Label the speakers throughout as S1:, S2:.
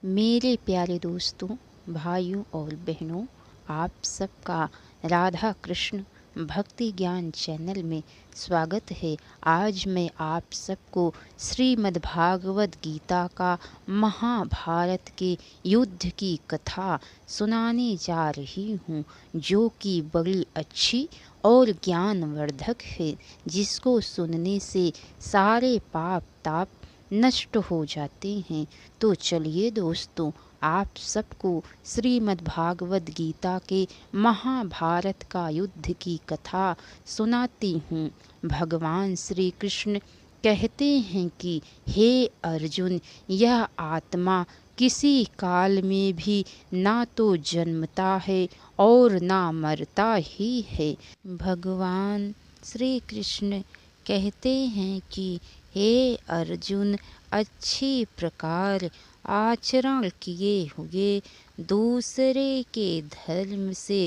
S1: मेरे प्यारे दोस्तों, भाइयों और बहनों, आप सबका राधा कृष्ण भक्ति ज्ञान चैनल में स्वागत है। आज मैं आप सबको श्रीमद् भागवत गीता का महाभारत के युद्ध की कथा सुनाने जा रही हूँ, जो कि बड़ी अच्छी और ज्ञानवर्धक है, जिसको सुनने से सारे पाप ताप नष्ट हो जाते हैं। तो चलिए दोस्तों, आप सबको श्रीमद् भागवत गीता के महाभारत का युद्ध की कथा सुनाती हूँ। भगवान श्री कृष्ण कहते हैं कि हे अर्जुन, यह आत्मा किसी काल में भी ना तो जन्मता है और ना मरता ही है। भगवान श्री कृष्ण कहते हैं कि हे अर्जुन, अच्छी प्रकार आचरण किए हुए दूसरे के धर्म से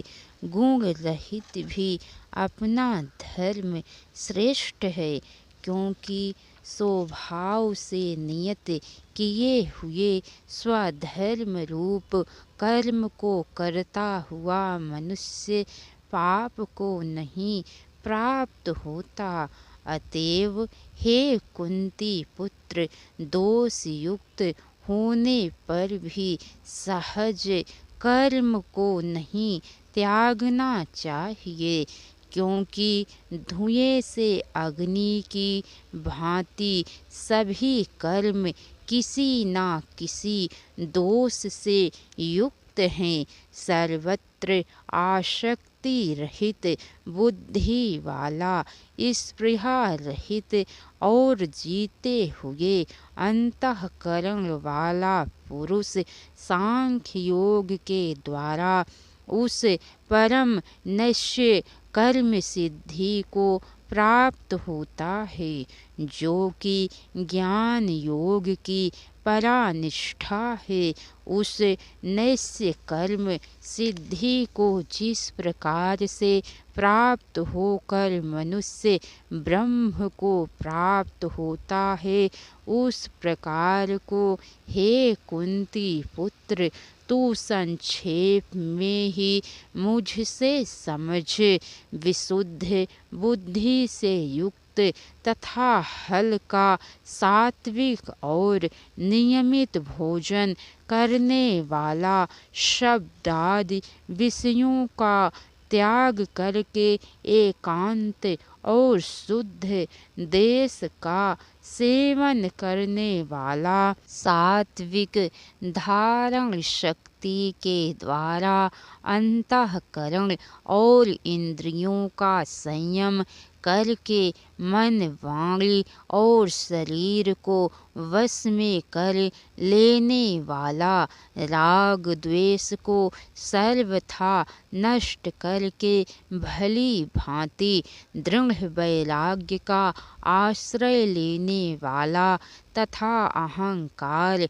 S1: गुण रहित भी अपना धर्म श्रेष्ठ है, क्योंकि स्वभाव से नियत किए हुए स्वधर्म रूप कर्म को करता हुआ मनुष्य पाप को नहीं प्राप्त होता। अतएव हे कुंती पुत्र, दोष युक्त होने पर भी सहज कर्म को नहीं त्यागना चाहिए, क्योंकि धुएं से अग्नि की भांति सभी कर्म किसी न किसी दोष से युक्त हैं। सर्वत्र आसक्ति रहित बुद्धि वाला, स्पृहा रहित और जीते हुए अंतःकरण वाला पुरुष सांख्य योग के द्वारा उस परम नश्य कर्म सिद्धि को प्राप्त होता है, जो कि ज्ञान योग की परानिष्ठा है। उस नैष्य कर्म सिद्धि को जिस प्रकार से प्राप्त होकर मनुष्य ब्रह्म को प्राप्त होता है, उस प्रकार को हे कुंती पुत्र, तू संक्षेप में ही मुझसे समझ। विशुद्ध बुद्धि से युक्त तथा हल्का सात्विक और नियमित भोजन करने वाला, शब्दादि विषयों का त्याग करके एकांत और शुद्ध देश का सेवन करने वाला, सात्विक धारण शक्ति के द्वारा अंतःकरण और इंद्रियों का संयम करके मन, वाणी और शरीर को वश में कर लेने वाला, राग द्वेष को सर्वथा नष्ट करके भली भांति दृढ़ वैराग्य का आश्रय लेने वाला, तथा अहंकार,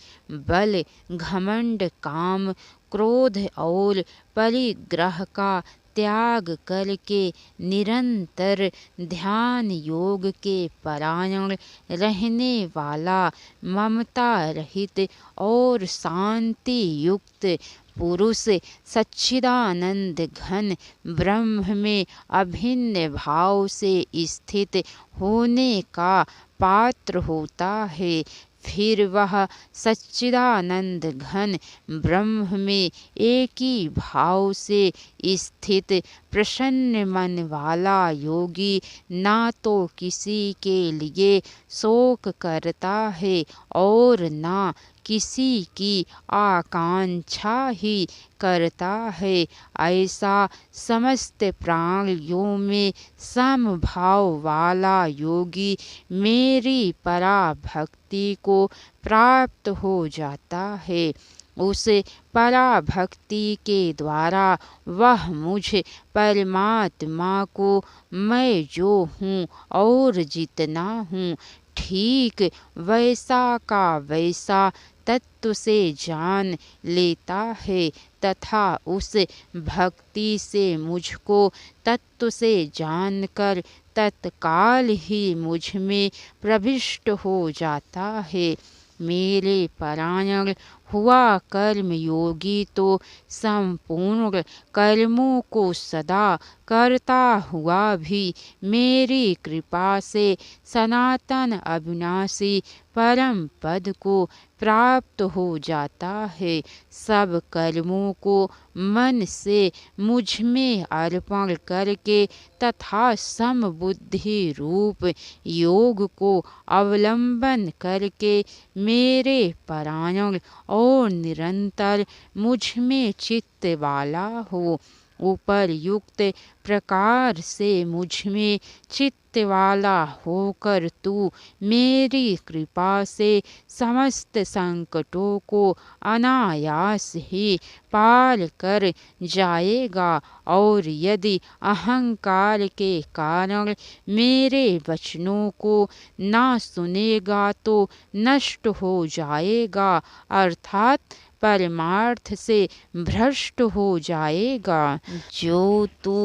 S1: बल, घमंड, काम, क्रोध और परिग्रह का त्याग करके निरंतर ध्यान योग के परायण रहने वाला, ममता रहित और शांति युक्त पुरुष सच्चिदानंद घन ब्रह्म में अभिन्न भाव से स्थित होने का पात्र होता है। फिर वह सच्चिदानंद घन ब्रह्म में एक ही भाव से स्थित प्रसन्न मन वाला योगी ना तो किसी के लिए शोक करता है और ना किसी की आकांक्षा ही करता है। ऐसा समस्त प्राणियों में समभाव वाला योगी मेरी पराभक्ति को प्राप्त हो जाता है। उस पराभक्ति के द्वारा वह मुझ परमात्मा को मैं जो हूँ और जितना हूँ, ठीक वैसा का वैसा तत्व से जान लेता है, तथा उस भक्ति से मुझको तत्व से जानकर तत्काल ही मुझ में प्रविष्ट हो जाता है। मेरे परायण हुआ कर्म योगी तो संपूर्ण कर्मों को सदा करता हुआ भी मेरी कृपा से सनातन अविनाशी परम पद को प्राप्त हो जाता है। सब कर्मों को मन से मुझ में अर्पण करके तथा समबुद्धि रूप योग को अवलंबन करके मेरे परायण और निरंतर मुझ में चित्त वाला हो। उपरयुक्त प्रकार से मुझ में चित्त वाला होकर तू मेरी कृपा से समस्त संकटों को अनायास ही पार कर जाएगा। और यदि अहंकार के कारण मेरे वचनों को ना सुनेगा तो नष्ट हो जाएगा, अर्थात परमार्थ से भ्रष्ट हो जाएगा। जो तू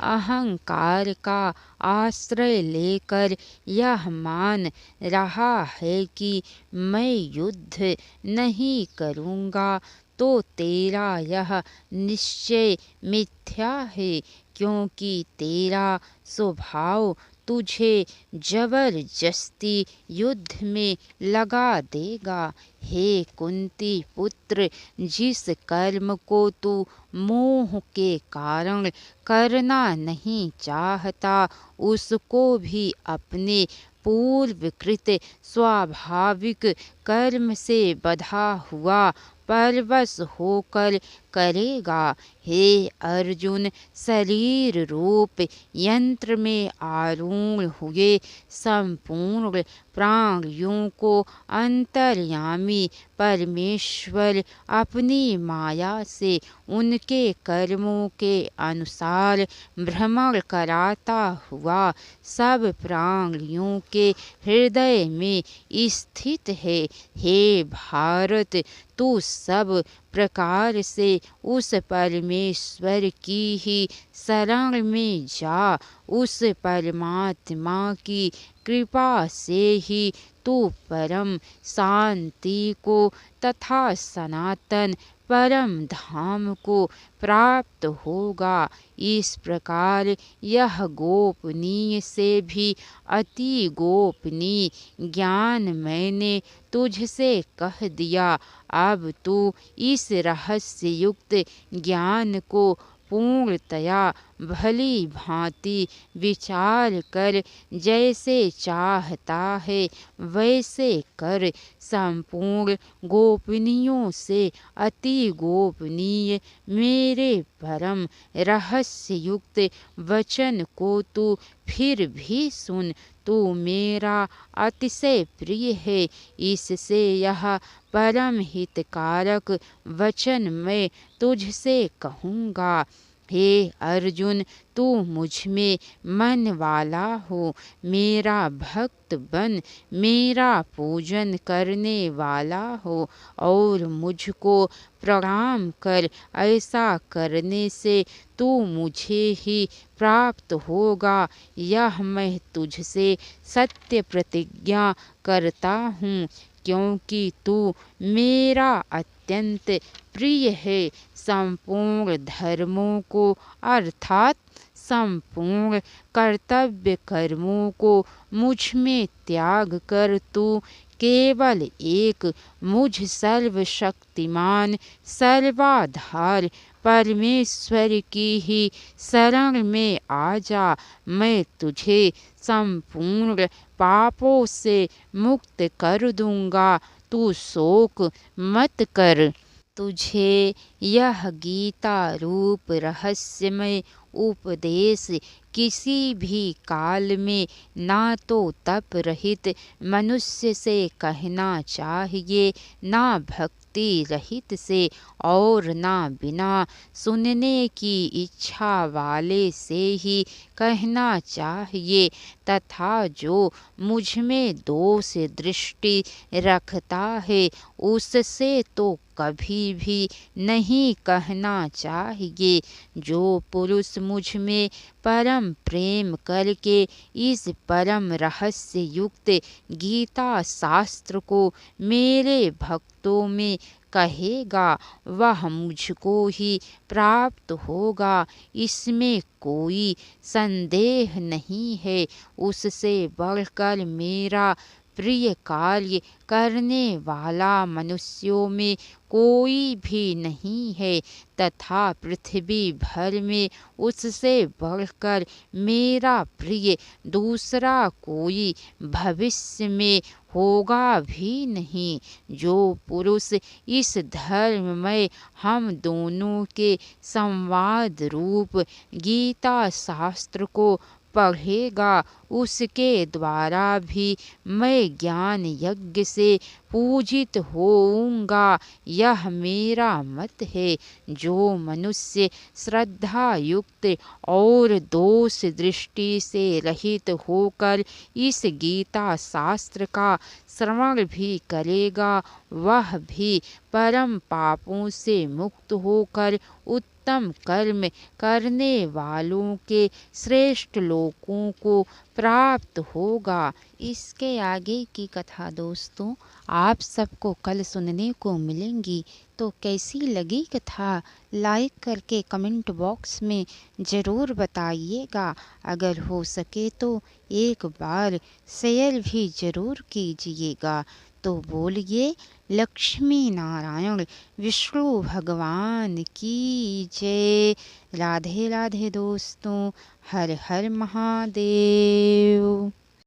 S1: अहंकार का आश्रय लेकर यह मान रहा है कि मैं युद्ध नहीं करूँगा, तो तेरा यह निश्चय मिथ्या है, क्योंकि तेरा स्वभाव तुझे जबरदस्ती युद्ध में लगा देगा। हे कुंती पुत्र, जिस कर्म को तू मोह के कारण करना नहीं चाहता, उसको भी अपने पूर्वकृत स्वाभाविक कर्म से बधा हुआ परवश होकर करेगा। हे अर्जुन, शरीर रूप यंत्र में आरूढ़ हुए संपूर्ण प्राणियों को अंतर्यामी परमेश्वर अपनी माया से उनके कर्मों के अनुसार भ्रमण कराता हुआ सब प्राणियों के हृदय में स्थित है। हे भारत, तू सब प्रकार से उस परमेश्वर की ही शरण में जा। उस परमात्मा की कृपा से ही तू परम शांति को तथा सनातन परम धाम को प्राप्त होगा। इस प्रकार यह गोपनीय से भी अति गोपनीय ज्ञान मैंने तुझसे कह दिया। अब तू इस रहस्य युक्त ज्ञान को पूर्णतया भली भांति विचार कर जैसे चाहता है वैसे कर। संपूर्ण गोपनीयों से अति गोपनीय मेरे परम रहस्य युक्त वचन को तू फिर भी सुन। तू मेरा अतिशय प्रिय है, इससे यह परम हितकारक वचन मैं तुझसे कहूँगा। हे अर्जुन, तू मुझ में मन वाला हो, मेरा भक्त बन, मेरा पूजन करने वाला हो और मुझको प्रणाम कर। ऐसा करने से तू मुझे ही प्राप्त होगा, यह मैं तुझसे सत्य प्रतिज्ञा करता हूँ, क्योंकि तू मेरा अत्यंत प्रिय है। संपूर्ण धर्मों को अर्थात संपूर्ण कर्तव्य कर्मों को मुझ में त्याग कर तू केवल एक मुझ सर्वशक्तिमान सर्वाधार परमेश्वर की ही शरण में आ जा। मैं तुझे संपूर्ण पापों से मुक्त कर दूंगा, तू शोक मत कर। तुझे यह गीता रूप रहस्यमय उपदेश किसी भी काल में ना तो तप रहित मनुष्य से कहना चाहिए, ना भक्ति रहित से, और ना बिना सुनने की इच्छा वाले से ही कहना चाहिए। तथा जो मुझ में दोष दृष्टि रखता है उससे तो कभी भी नहीं कहना चाहिए। जो पुरुष मुझ में परम प्रेम करके इस परम रहस्य युक्त गीता शास्त्र को मेरे भक्तों में कहेगा, वह मुझको ही प्राप्त होगा, इसमें कोई संदेह नहीं है। उससे बढ़कर मेरा प्रिय कार्य करने वाला मनुष्यों में कोई भी नहीं है, तथा पृथ्वी भर में उससे बढ़कर मेरा प्रिय दूसरा कोई भविष्य में होगा भी नहीं। जो पुरुष इस धर्ममय हम दोनों के संवाद रूप गीता शास्त्र को पढ़ेगा, उसके द्वारा भी मैं ज्ञान यज्ञ से पूजित होऊंगा, यह मेरा मत है। जो मनुष्य श्रद्धा युक्त और दोष दृष्टि से रहित होकर इस गीता शास्त्र का श्रवण भी करेगा, वह भी परम पापों से मुक्त होकर उत्तम कर्म करने वालों के श्रेष्ठ लोकों को प्राप्त होगा। इसके आगे की कथा दोस्तों आप सबको कल सुनने को मिलेंगी। तो कैसी लगी कथा लाइक करके कमेंट बॉक्स में ज़रूर बताइएगा। अगर हो सके तो एक बार शेयर भी ज़रूर कीजिएगा। तो बोलिए लक्ष्मी नारायण विष्णु भगवान की जय। राधे राधे दोस्तों, हर हर महादेव।